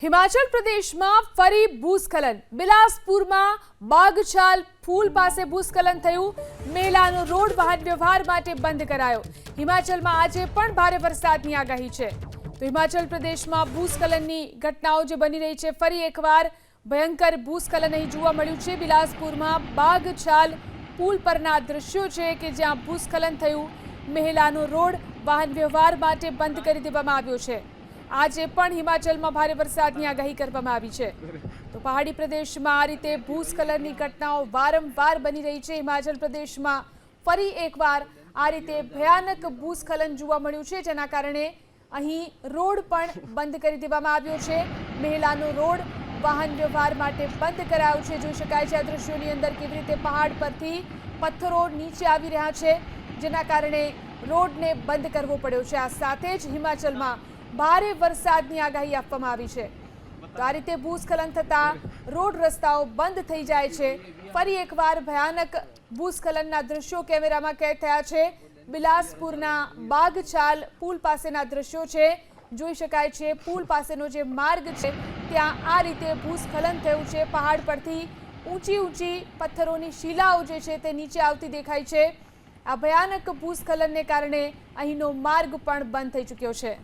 हिमाचल प्रदेश में फरी भूस्खलन। बिलासपुर में बागछाल पुल पास भूस्खलन थयुं। मेलानो रोड वाहन व्यवहार माटे बंद करायो। हिमाचल में आज पण भारे वरसादनी आगाही छे। तो हिमाचल प्रदेश में भूस्खलननी घटनाओं जे बनी रही है, फरी एकवार भयंकर भूस्खलन अहीं जोवा मळ्युं छे। बिलासपुर में बागछाल पुल परना दृश्यो छे के ज्यां भूस्खलन थयुं। मेलानो रोड वाहन व्यवहार माटे बंद करी देवामां आव्यो छे। आज पण हिमाचल में भारे वरसादनी आगाही करवामां आवी छे। तो पहाड़ी प्रदेश में आ रीते भूस्खलननी घटनाओं वारंवार बनी रही है। हिमाचल प्रदेश में फरी एकवार आ रीते भयानक भूस्खलन जोवा मळ्युं छे, जेना कारणे અહીં રોડ પણ બંધ કરી દેવામાં આવ્યો છે। મહેલાનો રોડ વાહન વ્યવહાર માટે બંધ કરાયો છે। જોઈ શકાય છે આ દ્રશ્યોની અંદર કેવી રીતે પહાડ પરથી પથ્થરો નીચે આવી રહ્યા છે, જેના કારણે રોડને બંધ કરવો પડ્યો છે। આ સાથે જ હિમાચલમાં ભારે વરસાદની આગાહી આપવામાં આવી છે। તો આ રીતે ભૂસ્ખલન થતા રોડ રસ્તાઓ બંધ થઈ જાય છે। ફરી એકવાર ભયાનક ભૂસ્ખલનના દૃશ્યો કેમેરામાં કેદ થયા છે। बिलासपुरना बागछाल पुल पासेना दृश्यों छे। जोई शकाय छे पुल पासेनो जे मार्ग छे त्यां आ रीते भूस्खलन थयुं छे। पहाड़ परथी ऊंची ऊंची पत्थरोनी शिलाओ जे छे ते नीचे आवती देखाय छे। आ भयानक भूस्खलनने कारणे અહીંનો માર્ગ પણ બંધ થઈ ચૂક્યો છે।